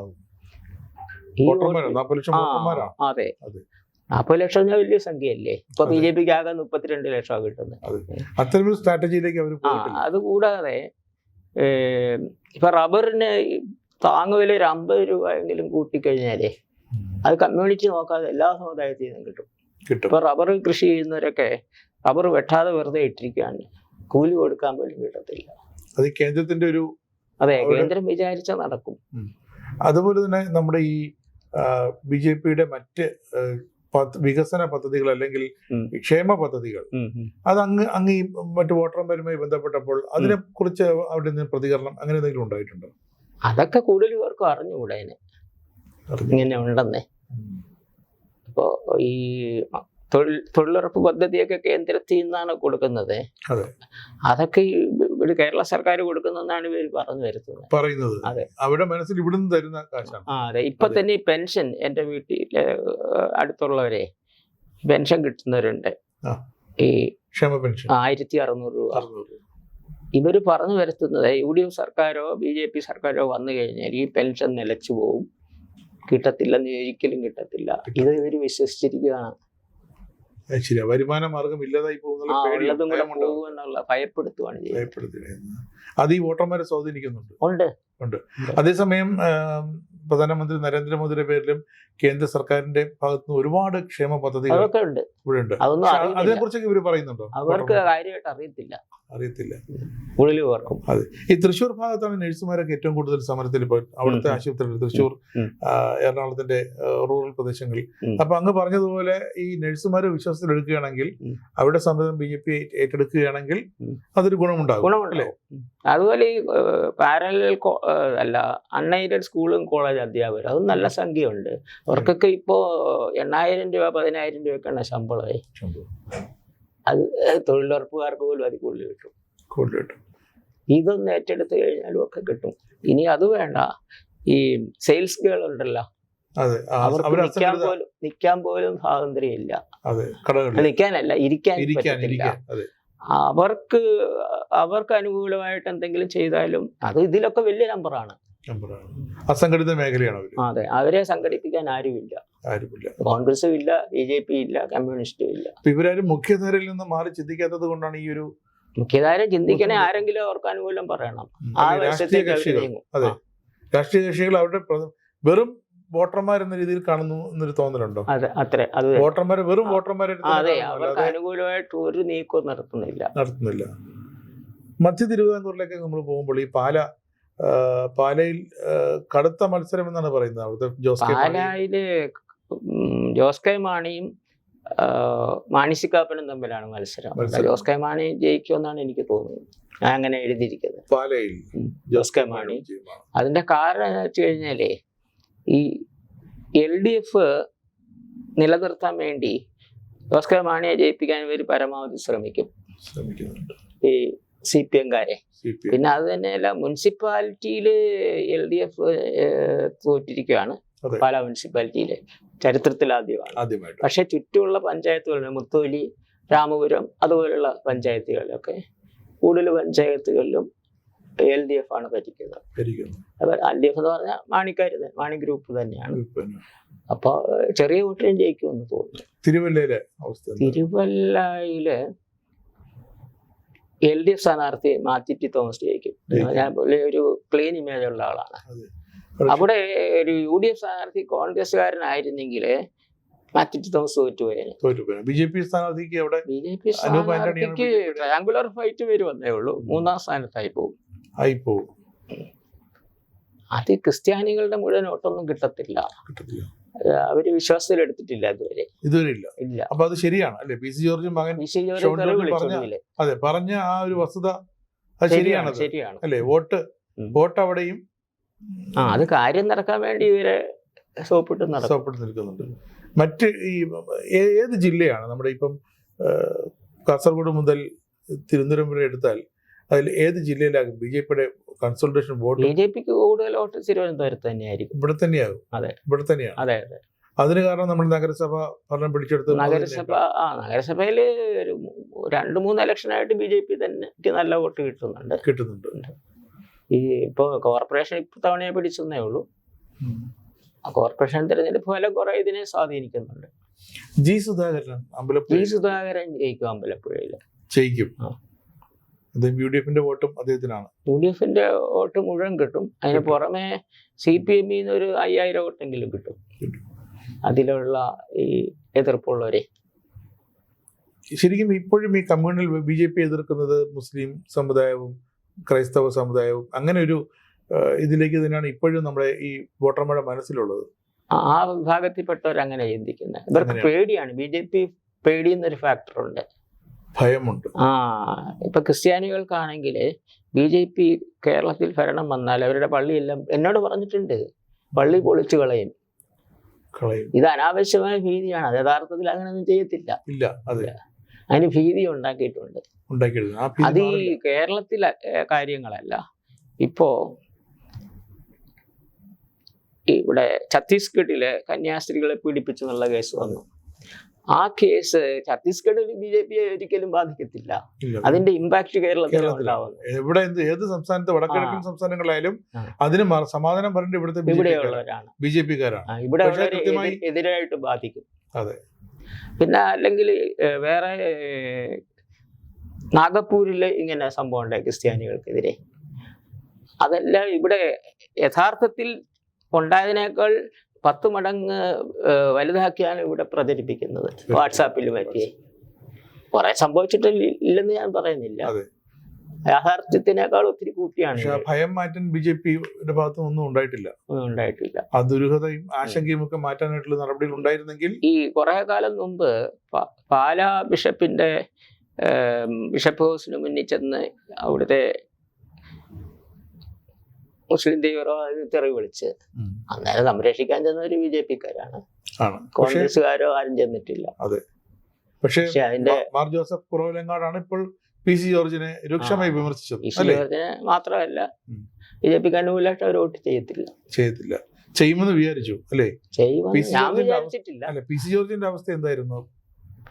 അതെ, 40 ലക്ഷം വലിയ സംഖ്യയല്ലേ? ഇപ്പൊ BJPക്ക് ആകെ 32 ലക്ഷം കിട്ടുന്നത്. അതുകൂടാതെ ഇപ്പൊ റബ്ബറിന് താങ്ങുവില ഒരു 50 രൂപയെങ്കിലും കൂട്ടിക്കഴിഞ്ഞാലേ അത് കമ്മ്യൂണിറ്റി നോക്കാതെ എല്ലാ സമുദായത്തിൽ നിന്നും കിട്ടും. ഇപ്പൊ റബ്ബർ കൃഷി ചെയ്യുന്നവരൊക്കെ റബ്ബർ വെട്ടാതെ വെറുതെ ഇട്ടിരിക്കുകയാണ്, കൂലി കൊടുക്കാൻ പോലും കിട്ടത്തില്ല. അത് കേന്ദ്രത്തിന്റെ അതെ, കേന്ദ്രം വിചാരിച്ചാൽ നടക്കും. അതുപോലെ തന്നെ നമ്മുടെ ഈ BJPയുടെ മറ്റ് വികസന പദ്ധതികൾ അല്ലെങ്കിൽ ക്ഷേമ പദ്ധതികൾ അത് അങ്ങ് ഈ മറ്റു വോട്ടർമാരുമായി ബന്ധപ്പെട്ടപ്പോൾ അതിനെ കുറിച്ച് അവിടെ നിന്ന് പ്രതികരണം അങ്ങനെ എന്തെങ്കിലും ഉണ്ടായിട്ടുണ്ടോ? അതൊക്കെ കൂടുതൽ പേർക്കും അറിഞ്ഞുകൂടെ ഇങ്ങനെ ഉണ്ടെന്നേ. ഇപ്പോ ഈ തൊഴിലുറപ്പ് പദ്ധതിയൊക്കെ കേന്ദ്രത്തിൽ നിന്നാണ് കൊടുക്കുന്നത്. അതൊക്കെ ഇവിടെ കേരള സർക്കാർ കൊടുക്കുന്നതാണ് ഇവർ പറയുന്നത്. അതെ, അവിടെ മനസ്സിൽ ഇവിടുന്ന് തരുന്ന കാശാണ്. അതെ, ഇപ്പൊ തന്നെ ഈ പെൻഷൻ എന്റെ വീട്ടിലെ അടുത്തുള്ളവരെ പെൻഷൻ കിട്ടുന്നവരുണ്ട്. ഈ ക്ഷേമ പെൻഷൻ 1600 രൂപ. ഇവര് പറഞ്ഞു വരുത്തുന്നത് UDF സർക്കാരോ BJP സർക്കാരോ വന്നു കഴിഞ്ഞാൽ ഈ പെൻഷൻ നിലച്ചു പോവും, കിട്ടത്തില്ലെന്ന് ഒരിക്കലും കിട്ടത്തില്ല. ഇത് ഇവര് വിശ്വസിച്ചിരിക്കുകയാണ്. ശരിയാ, വരുമാന മാർഗം ഇല്ലാതായി പോകുന്നുള്ള ഭയപ്പെടുത്തുകയാണ് അത് ഈ വോട്ടർമാരെ സ്വാധീനിക്കുന്നുണ്ട്. ഉണ്ട്. അതേസമയം പ്രധാനമന്ത്രി നരേന്ദ്രമോദിയുടെ പേരിലും കേന്ദ്ര സർക്കാരിന്റെ ഭാഗത്തുനിന്ന് ഒരുപാട് ക്ഷേമ പദ്ധതികൾ ഇവിടെ ഉണ്ട്. അതിനെ കുറിച്ചൊക്കെ ഇവർ പറയുന്നുണ്ടോ? അവർക്ക് കാര്യമായിട്ട് അറിയത്തില്ല. അതെ, ഈ തൃശ്ശൂർ ഭാഗത്താണ് നഴ്സുമാരൊക്കെ ഏറ്റവും കൂടുതൽ സമരത്തിൽ ഇപ്പോൾ അവിടുത്തെ ആശുപത്രികൾ, തൃശ്ശൂർ, എറണാകുളത്തിന്റെ റൂറൽ പ്രദേശങ്ങളിൽ. അപ്പൊ അങ്ങ് പറഞ്ഞതുപോലെ ഈ നഴ്സുമാരെ വിശ്വാസത്തിലെടുക്കുകയാണെങ്കിൽ, അവിടെ സമരം BJP ഏറ്റെടുക്കുകയാണെങ്കിൽ അതൊരു ഗുണമുണ്ടാകും. അതുപോലെ ഈ പാരലൽ അല്ല അൺഎയ്ഡഡ് സ്കൂളും കോളേജ് അധ്യാപകർ അതും നല്ല സംഖ്യയുണ്ട്. അവർക്കൊക്കെ ഇപ്പോ 8000 രൂപ 10000 രൂപയൊക്കെയാണ് ശമ്പളമായി. അത് തൊഴിലുറപ്പുകാർക്ക് പോലും അത് കൂടുതൽ കിട്ടും. ഇതൊന്ന് ഏറ്റെടുത്ത് കഴിഞ്ഞാലും ഒക്കെ കിട്ടും. ഇനി അത് വേണ്ട, ഈ സെയിൽസ് ഗേൾ ഉണ്ടല്ലോ, അവർക്ക് നിൽക്കാൻ പോലും സ്വാതന്ത്ര്യം ഇല്ല. നിൽക്കാനല്ല, ഇരിക്കാൻ പറ്റത്തില്ല. അവർക്ക് അനുകൂലമായിട്ട് എന്തെങ്കിലും ചെയ്താലും അത് ഇതിലൊക്കെ വലിയ നമ്പറാണ്. അസംഘടിത മേഖലയാണ്. അതെ, അവരെ സംഘടിപ്പിക്കാൻ ആരുമില്ല. കോൺഗ്രസും ഇല്ല, BJP ഇല്ല, കമ്മ്യൂണിസ്റ്റും ഇല്ല. ഇവരാരും മുഖ്യധാരയിൽ നിന്ന് മാറി ചിന്തിക്കാത്തത് കൊണ്ടാണ് ഈ ഒരു മുഖ്യധാര ചിന്തിക്കണേ. ആരെങ്കിലും അവർക്ക് അനുകൂലം പറയണം. രാഷ്ട്രീയ കക്ഷികൾ അവരുടെ വെറും വോട്ടർമാരെന്ന രീതിയിൽ കാണുന്നു എന്നൊരു തോന്നലുണ്ടോ? വോട്ടർമാരെ വെറും വോട്ടർമാരെ അവർക്ക് അനുകൂലമായിട്ട് ഒരു നീക്കവും നടത്തുന്നില്ല. മധ്യ തിരുവിതാംകൂറിലേക്ക് നമ്മൾ പോകുമ്പോൾ ഈ പാലയിൽ കടുത്ത മത്സരം എന്നാണ് പറയുന്നത്. അവിടുത്തെ പാലായില് ജോസ് കെ മാണിയും മാണി സി കാപ്പനും തമ്മിലാണ് മത്സരം. ജോസ് കെ മാണി ജയിക്കുമെന്നാണ് എനിക്ക് തോന്നുന്നത്. ഞാൻ അങ്ങനെ എഴുതിയിരിക്കുന്നത്. പാലയിൽ ജോസ് കെ മാണി. അതിന്റെ കാരണം എന്ന് വെച്ച് കഴിഞ്ഞാലേ, ഈ LDF നിലനിർത്താൻ വേണ്ടി ജോസ് കെ മാണിയെ ജയിപ്പിക്കാൻ ഇവർ പരമാവധി ശ്രമിക്കും, ഈ CPM-കാരെ. പിന്നെ അത് തന്നെയല്ല, മുനിസിപ്പാലിറ്റിയില് LDF തോറ്റിരിക്കുകയാണ്. പാലാ മുനിസിപ്പാലിറ്റിയിലെ ചരിത്രത്തിൽ ആദ്യമാണ്. പക്ഷെ ചുറ്റുമുള്ള പഞ്ചായത്തുകളിൽ മുത്തോലി, രാമപുരം അതുപോലുള്ള പഞ്ചായത്തുകളിലൊക്കെ കൂടുതൽ പഞ്ചായത്തുകളിലും LDF ആണ് ഭരിക്കുന്നത്. LDF എന്ന് പറഞ്ഞാൽ മാണി ഗ്രൂപ്പ് തന്നെയാണ്. അപ്പൊ ചെറിയ വോട്ടിനും ജയിക്കുമെന്ന് തോന്നുന്നു. തിരുവല്ലയില് LDF സ്ഥാനാർത്ഥി മാത്യു ടി തോമസ് ജയിക്കും. ഞാൻ ഒരു ക്ലീൻ ഇമേജ് ഉള്ള ആളാണ്. അവിടെ ഒരു UDF സ്ഥാനാർത്ഥി കോൺഗ്രസ്സുകാരനായിരുന്നെങ്കിൽ മാത്യു ടി തോമസ് തോറ്റുപോയേനെ. BJP സ്ഥാനാർത്ഥിക്ക് ട്രയാങ്കുലർ ഫൈറ്റ് പേര് വന്നേ ഉള്ളൂ, 3ാം സ്ഥാനത്തായി പോകും. അത് ക്രിസ്ത്യാനികളുടെ മുഴുവൻ വോട്ടൊന്നും കിട്ടത്തില്ല. അവര് വിശ്വാസത്തിലെടുത്തിട്ടില്ല ഇതുവരെ ഇല്ല. അപ്പൊ അത് ശരിയാണ് അല്ലെ? PC ജോർജും മകൻ പറഞ്ഞ ആ ഒരു വസ്തുത ശരിയാണ് അല്ലെ? വോട്ട് അവിടെയും അത് കാര്യം നടക്കാൻ വേണ്ടി ഇവരെ സോപ്പിട്ട് നിൽക്കുന്നുണ്ട്. മറ്റ് ഈ ഏത് ജില്ലയാണ് നമ്മുടെ ഇപ്പം കാസർഗോഡ് മുതൽ തിരുവനന്തപുരം വരെ എടുത്താൽ അതിൽ ഏത് ജില്ലയിലാകും BJPയുടെ കൺസൾട്ടേഷൻ വോട്ട്? BJPക്ക് കൂടുതൽ വോട്ട് തിരുവനന്തപുരത്ത് തന്നെയായിരിക്കും. ഇവിടെ തന്നെയാകും. ഇവിടെ തന്നെയാണ്. അതെ. അതിന് കാരണം നമ്മൾ നഗരസഭ ഭരണം പിടിച്ചെടുത്ത് നഗരസഭയില് 2-3 ഇലക്ഷനായിട്ട് BJP തന്നെ നല്ല വോട്ട് കിട്ടുന്നുണ്ട്. ഈ ഇപ്പൊ കോർപ്പറേഷൻ തവണയെ പിടിച്ചെന്നേ ഉള്ളൂ. കോർപ്പറേഷൻ തിരഞ്ഞെടുപ്പ് ഫലം കുറെ ഇതിനെ സ്വാധീനിക്കുന്നുണ്ട്. G. സുധാകരൻ ജയിക്കും അമ്പലപ്പുഴയില്. UDFന്റെ വോട്ടും അദ്ദേഹത്തിനാണ്. UDFന്റെ വോട്ട് മുഴുവൻ കിട്ടും. അതിന് പുറമെ CPM-ന്ന് ഒരു 5000 വോട്ടെങ്കിലും കിട്ടും. അതിലുള്ള ഈ എതിർപ്പുള്ളവരെ. ശരിക്കും ഇപ്പോഴും ഈ കമ്മ്യൂണൽ BJP എതിർക്കുന്നത് മുസ്ലിം സമുദായവും ക്രൈസ്തവ സമുദായവും അങ്ങനെ ഒരു ഇതിലേക്ക് തന്നെയാണ് ഇപ്പോഴും നമ്മുടെ ഈ വോട്ടർമാരുടെ മനസ്സിലുള്ളത്. ആ വിഭാഗത്തിൽപ്പെട്ടവരങ്ങനെ ചിന്തിക്കുന്നത്. ഇവർക്ക് അങ്ങനെയാണ്. പേടിയാണ്, BJP പേടിയെന്നൊരു ഫാക്ടറുണ്ട്. ഭയമുണ്ട്. ഇപ്പൊ ക്രിസ്ത്യാനികൾക്കാണെങ്കിൽ BJP കേരളത്തിൽ ഭരണം വന്നാൽ അവരുടെ പള്ളിയെല്ലാം എന്നോട് പറഞ്ഞിട്ടുണ്ട്, പള്ളി പൊളിച്ചു കളയും. ഇത് അനാവശ്യമായ ഭീതിയാണ്. അത് യഥാർത്ഥത്തിൽ അങ്ങനെയൊന്നും ചെയ്യത്തില്ല. ഇല്ല, അതെ, അതിന് ഭീതി ഉണ്ടാക്കിയിട്ടുണ്ട്. അത് ഈ കേരളത്തിലെ കാര്യങ്ങളല്ല. ഇപ്പോ ഇവിടെ ഛത്തീസ്ഗഡിലെ കന്യാസ്ത്രീകളെ പീഡിപ്പിച്ചു എന്നുള്ള കേസ് വന്നു. ആ കേസ് ഛത്തീസ്ഗഡിൽ BJP ഒരിക്കലും ബാധിക്കത്തില്ല. അതിന്റെ ഇമ്പാക്ട് കേരളത്തിൽ ഉണ്ടാവുന്നു. എവിടെ ഏത് സംസ്ഥാനത്ത്, വടക്കിഴക്കൻ സംസ്ഥാനങ്ങളായാലും അതിന് സമാധാനം പറഞ്ഞിട്ട് ഇവിടെയുള്ളവരാണ്, BJP-കാരാണ്. ഇവിടെ എതിരായിട്ട് ബാധിക്കും. അതെ. പിന്നെ അല്ലെങ്കിൽ വേറെ നാഗപ്പൂരിൽ ഇങ്ങനെ സംഭവം ഉണ്ടായി ക്രിസ്ത്യാനികൾക്കെതിരെ. അതെല്ലാം ഇവിടെ യഥാർത്ഥത്തിൽ ഉണ്ടായതിനേക്കാൾ 10 മടങ്ങ് വലുതാക്കിയാണ് ഇവിടെ പ്രചരിപ്പിക്കുന്നത്. വാട്സാപ്പിൽ പറ്റി കുറെ സംഭവിച്ചിട്ടില്ലെന്ന് ഞാൻ പറയുന്നില്ല, യാഥാർത്ഥ്യത്തിനേക്കാൾ ഒത്തിരി കൂട്ടിയാണ്. ഭയം മാറ്റാൻ BJP-യുടെ ഭാഗത്തും ഒന്നും ഉണ്ടായിട്ടില്ല. ആ ദുരൂഹതയും ആശങ്കയും ഒക്കെ മാറ്റാനായിട്ടുള്ള നടപടികൾ ഉണ്ടായിരുന്നെങ്കിൽ. ഈ കുറെ കാലം മുമ്പ് പാലാ ബിഷപ്പിന്റെ ബിഷപ്പ് ഹൗസിന് മുന്നിൽ ചെന്ന് അവിടുത്തെ മുസ്ലിം തീവ്രവാദി തെറി വിളിച്ച് അന്നേരം സംരക്ഷിക്കാൻ ചെന്നവര് BJP-ക്കാരാണ്, കോൺഗ്രസ്സുകാരോ ആരും ചെന്നിട്ടില്ല. അതെ. പക്ഷേ അതിന്റെ മാർ ജോസഫ് കുറവലങ്ങാടാണ് ഇപ്പോൾ PC ജോർജിനെ രൂക്ഷമായി വിമർശിച്ചത്. PC ജോർജിനെ മാത്രമല്ല, BJP-ക്ക് അനുകൂലമായിട്ട് അവർ വോട്ട് ചെയ്യത്തില്ല. ചെയ്യുമെന്ന് വിചാരിച്ചു അല്ലേ? ഞാൻ വിചാരിച്ചിട്ടില്ല. PC ജോർജിന്റെ അവസ്ഥ എന്തായിരുന്നു?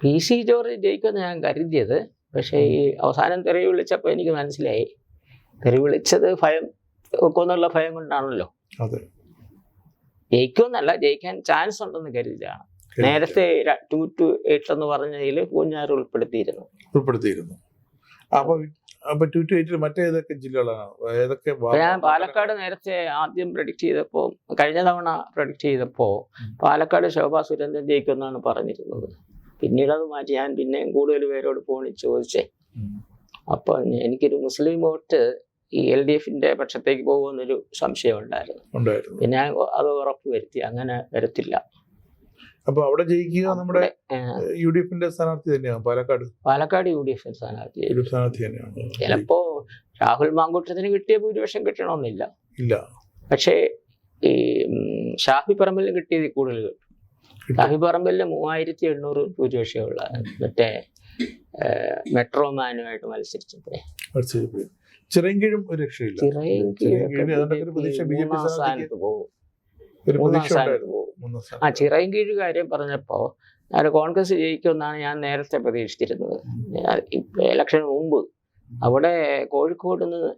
PC ജോർജ് ജയിക്കുമെന്ന് ഞാൻ കരുതിയത്. പക്ഷേ ഈ അവസാനം തെറി വിളിച്ചപ്പോ എനിക്ക് മനസ്സിലായി, തെറി വിളിച്ചത് ഭയം വെക്കുമെന്നുള്ള ഭയം കൊണ്ടാണല്ലോ. ജയിക്കുമെന്നല്ല, ജയിക്കാൻ ചാൻസ് ഉണ്ടെന്ന് കരുതിയാണ്. നേരത്തെ 2 to 8 എന്ന് പറഞ്ഞതിൽ പൂഞ്ഞാർ ഉൾപ്പെടുത്തിയിരുന്നു. അപ്പൊ 2 to 8 മറ്റേതൊക്കെ ജില്ലകളാണ്? ഞാൻ പാലക്കാട് നേരത്തെ ആദ്യം പ്രഡിക്റ്റ് ചെയ്തപ്പോ, കഴിഞ്ഞ തവണ പ്രഡിക്റ്റ് ചെയ്തപ്പോ പാലക്കാട് ശോഭാ സുരേന്ദ്രൻ ജയിക്കുമെന്നാണ് പറഞ്ഞിരുന്നത്. പിന്നീട് അത് മാറ്റി ഞാൻ പിന്നെയും കൂടുതൽ പേരോട് ഫോണിൽ ചോദിച്ചേ. അപ്പൊ എനിക്കൊരു മുസ്ലിം വോട്ട് ഈ LDF-ന്റെ പക്ഷത്തേക്ക് പോകുമെന്നൊരു സംശയം ഉണ്ടായിരുന്നു. പിന്നെ ഞാൻ അത് ഉറപ്പ് വരുത്തി, അങ്ങനെ വരത്തില്ല. അപ്പൊ അവിടെ ജയിക്കുക നമ്മുടെ UDF-ന്റെ സ്ഥാനാർത്ഥി തന്നെയാണ് പാലക്കാട് UDF സ്ഥാനാർത്ഥി തന്നെയാണ്. ചിലപ്പോ രാഹുൽ മാങ്കൂട്ടത്തിന് കിട്ടിയ ഭൂരിപക്ഷം കിട്ടണമെന്നില്ല. പക്ഷേ ഈ ഷാഫി പറമ്പിലിന് കിട്ടിയത് കൂടുതൽ കിട്ടും. ഷാഫി പറമ്പിലിന് 3800 ഭൂരിപക്ഷമുള്ള മറ്റേ മെട്രോമാനുമായിട്ട് മത്സരിച്ചപ്പോഴേ. ചിറയൻകീഴും ഒരു രക്ഷയില്ല. ചിറയൻകീഴ് കാര്യം പറഞ്ഞപ്പോ ഞാൻ കോൺഗ്രസ് ജയിക്കുമെന്നാണ് ഞാൻ നേരത്തെ പ്രതീക്ഷിച്ചിരുന്നത്. ഇലക്ഷന് മുമ്പ് അവിടെ കോഴിക്കോട് നിന്ന്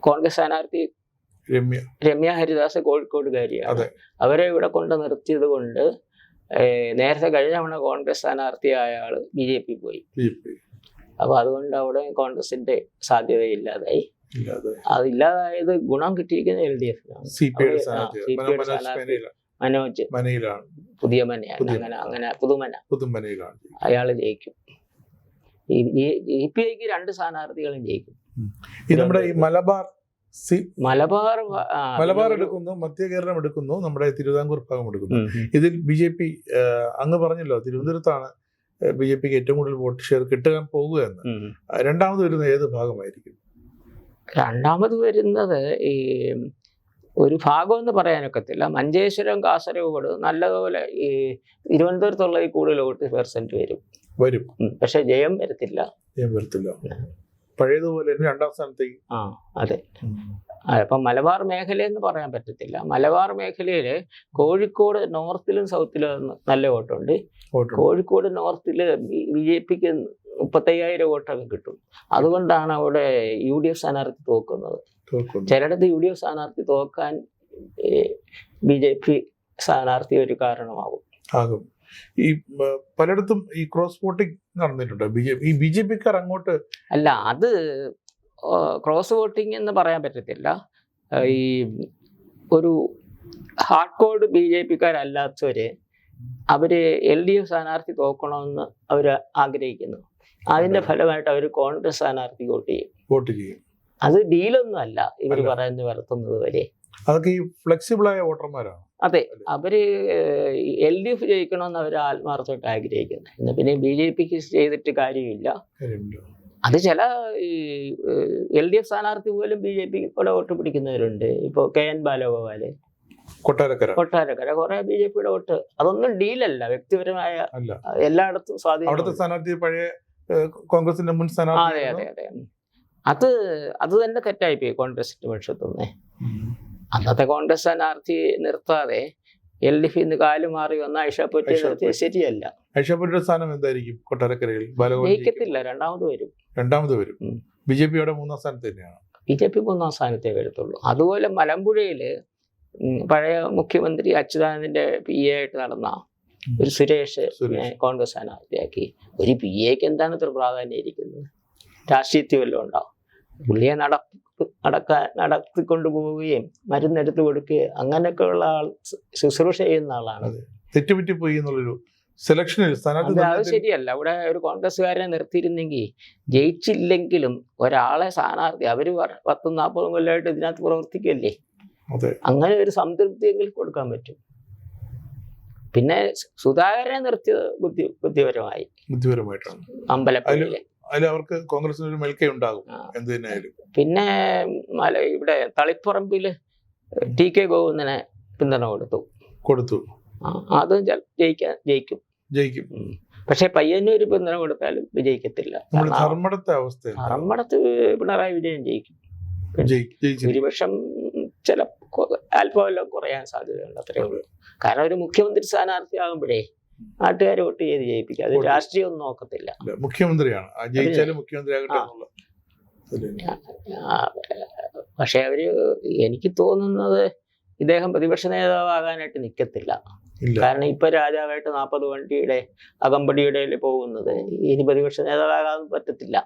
കോൺഗ്രസ് സ്ഥാനാർത്ഥി രമ്യ ഹരിദാസ് കോഴിക്കോടുകാരിയാണ്. അവരെ ഇവിടെ കൊണ്ട് നിർത്തിയത് കൊണ്ട് നേരത്തെ കഴിഞ്ഞ തവണ കോൺഗ്രസ് സ്ഥാനാർത്ഥിയായ ആള് BJP പോയി. അപ്പൊ അതുകൊണ്ട് അവിടെ കോൺഗ്രസിന്റെ സാധ്യതയില്ലാതായി. അതില്ലാതായത് ഗുണം കിട്ടിയിരിക്കുന്ന LDF-നാണ്. മനോജ് പുതിയ മനയാണ്, അങ്ങനെ പുതുമനയിലാണ് അയാള് ജയിക്കും. CPI-ക്ക് 2 സ്ഥാനാർത്ഥികളും ജയിക്കും. നമ്മുടെ ഈ മലബാർ എടുക്കുന്നു, മധ്യ കേരളം എടുക്കുന്നു, നമ്മുടെ തിരുവിതാംകൂർ ഭാഗം എടുക്കുന്നു. ഇതിൽ BJP അങ്ങ് പറഞ്ഞല്ലോ തിരുവനന്തപുരത്താണ് BJP-ക്ക് ഏറ്റവും കൂടുതൽ വോട്ട് ഷെയർ കിട്ടാൻ പോകുക എന്ന്. രണ്ടാമത് വരുന്നത് ഏത് ഭാഗമായിരിക്കും? രണ്ടാമത് വരുന്നത് ഈ ഒരു ഭാഗം എന്ന് പറയാനൊക്കത്തില്ല. മഞ്ചേശ്വരം, കാസർഗോഡ് നല്ലതുപോലെ ഈ തിരുവനന്തപുരത്തുള്ള ഈ കൂടുതൽ വോട്ട് % വരും. പക്ഷെ ജയം വരത്തില്ല. പഴയതുപോലെ രണ്ടാം സ്ഥാനത്തേക്ക്. അതെ. അപ്പം മലബാർ മേഖല എന്ന് പറയാൻ പറ്റത്തില്ല. മലബാർ മേഖലയില് കോഴിക്കോട് നോർത്തിലും സൗത്തിലും നല്ല വോട്ടുണ്ട്. കോഴിക്കോട് നോർത്തില് BJP-ക്ക് 35,000 വോട്ടൊക്കെ കിട്ടും. അതുകൊണ്ടാണ് അവിടെ UDF സ്ഥാനാർത്ഥി തോക്കുന്നത്. ചിലയിടത്ത് UDF സ്ഥാനാർത്ഥി തോക്കാൻ BJP സ്ഥാനാർത്ഥി ഒരു കാരണമാകും. ഈ പലയിടത്തും ഈ ക്രോസ് വോട്ടിംഗ് നടന്നിട്ടുണ്ട്. ഈ BJP-ക്കാർ അങ്ങോട്ട് അല്ല, അത് ക്രോസ് വോട്ടിംഗ് എന്ന് പറയാൻ പറ്റത്തില്ല. ഈ ഒരു ഹാർഡ് കോഡ് BJP-ക്കാരല്ലാത്തവര് അവര് LDF സ്ഥാനാർത്ഥി തോക്കണമെന്ന് അവര് ആഗ്രഹിക്കുന്നു. അതിന്റെ ഫലമായിട്ട് അവർ കോൺഗ്രസ് സ്ഥാനാർത്ഥി വോട്ട് ചെയ്യും. അത് ഡീലൊന്നും അല്ല ഇവർ പറയുന്നത് വരുത്തുന്നത് വരെ. അതൊക്കെ ഈ ഫ്ലെക്സിബിളായ വോട്ടർമാരാണ്. അതെ, അവര് LDF ജയിക്കണമെന്ന് അവർ ആത്മാർത്ഥമായിട്ട് ആഗ്രഹിക്കുന്നത്. പിന്നെ BJP ചെയ്തിട്ട് കാര്യമില്ല. അത് ചില ഈ LDF സ്ഥാനാർത്ഥി പോലും BJP കൂടെ വോട്ട് പിടിക്കുന്നവരുണ്ട്. ഇപ്പോൾ KN ബാലഗോപാല് കൊട്ടാരക്കര കുറെ BJP വോട്ട്. അതൊന്നും ഡീലല്ല, വ്യക്തിപരമായ എല്ലായിടത്തും സ്വാധീനം. സ്ഥാനാർത്ഥി പഴയ കോൺഗ്രസിന്റെ മുൻ സ്ഥാനാർത്ഥി. അതെ. അത് തന്നെ തെറ്റായിപ്പോയി കോൺഗ്രസിന്റെ പക്ഷത്തുനിന്ന്. അന്നത്തെ കോൺഗ്രസ് സ്ഥാനാർത്ഥി നിർത്താതെ LDF കാല് മാറി വന്ന ഐഷാപൂറ്റി നിർത്തിയത് ശരിയല്ല. ഐഷാപൂറ്റിയുടെ സ്ഥാനം എന്തായിരിക്കും കൊട്ടാരക്കരയിൽ? ജയിക്കത്തില്ല, രണ്ടാമത് വരും. BJP മൂന്നാം സ്ഥാനത്ത് തന്നെയാണ്. BJP മൂന്നാം സ്ഥാനത്തേ വരത്തുള്ളൂ. അതുപോലെ മലമ്പുഴയില് പഴയ മുഖ്യമന്ത്രി അച്യുതാനന്ദന്റെ PA ആയിട്ട് നടന്ന ഒരു സുരേഷ് കോൺഗ്രസ് സ്ഥാനാർത്ഥിയാക്കി. ഒരു PAക്ക് എന്താണ് ഇത്ര പ്രാധാന്യം ഇരിക്കുന്നത്? രാഷ്ട്രീയത്തിൽ വല്ലതും ഉണ്ടാവും. പുള്ളിയെ നടത്തിക്കൊണ്ടു പോവുകയും മരുന്നെടുത്ത് കൊടുക്കുകയും അങ്ങനെയൊക്കെ ഉള്ള ആൾ ശുശ്രൂഷ ചെയ്യുന്ന ആളാണ്. തെറ്റുപറ്റിപ്പോയി എന്നുള്ളൊരു സെലക്ഷനിൽ അത് ശരിയല്ല. അവിടെ ഒരു കോൺഗ്രസ്സുകാരനെ നിർത്തിയിരുന്നെങ്കിൽ ജയിച്ചില്ലെങ്കിലും ഒരാളെ സ്ഥാനാർത്ഥി, അവര് 10-40 കൊല്ലമായിട്ട് ഇതിനകത്ത് പ്രവർത്തിക്കല്ലേ, അങ്ങനെ ഒരു സംതൃപ്തിയെങ്കിലും കൊടുക്കാൻ പറ്റും. പിന്നെ സുധാകരനെ നിർത്തിയത് ബുദ്ധിപരമായിട്ടാണ് അമ്പലപ്പുഴയിലെ. അവർക്ക് കോൺഗ്രസിന് ഒരു മേൽക്കൈയുണ്ടാകും എന്ത് തന്നെയായാലും. പിന്നെ ഇവിടെ തളിപ്പറമ്പില് TK ഗോവിന്ദനെ പിന്തുണ കൊടുത്തു. അതും ജയിക്കും. പക്ഷെ പയ്യന്നൂര് പിന്തുണ കൊടുത്താലും വിജയിക്കത്തില്ല. ധർമ്മടത്ത് പിണറായി വിജയൻ ജയിക്കും. ഭൂരിപക്ഷം ചില അല്പമെല്ലാം കുറയാൻ സാധ്യതയുണ്ട്, അത്രയേ ഉള്ളൂ. കാരണം ഒരു മുഖ്യമന്ത്രി സ്ഥാനാർത്ഥിയാകുമ്പോഴേ നാട്ടുകാരെ വോട്ട് ചെയ്ത് ജയിപ്പിക്കുക, അത് രാഷ്ട്രീയം ഒന്നും നോക്കത്തില്ല. മുഖ്യമന്ത്രിയാണ് പക്ഷെ എനിക്ക് തോന്നുന്നത് ഇദ്ദേഹം പ്രതിപക്ഷ നേതാവാകാനായിട്ട് നിൽക്കത്തില്ല. കാരണം ഇപ്പൊ രാജാവായിട്ട് 40 വണ്ടിയുടെ അകമ്പടിയുടെ പോകുന്നത്, ഇനി പ്രതിപക്ഷ നേതാവാകാൻ പറ്റത്തില്ല.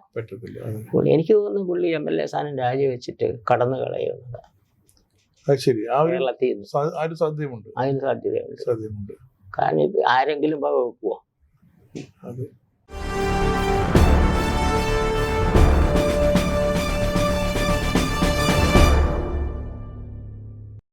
എനിക്ക് തോന്നുന്നു പുള്ളി MLA സ്ഥാനം രാജിവെച്ചിട്ട് കടന്നു കളയുന്നത്. കേരളത്തിൽ അതിന് സാധ്യതയുണ്ട്. കാരണം ആരെങ്കിലും വെക്കുവോ?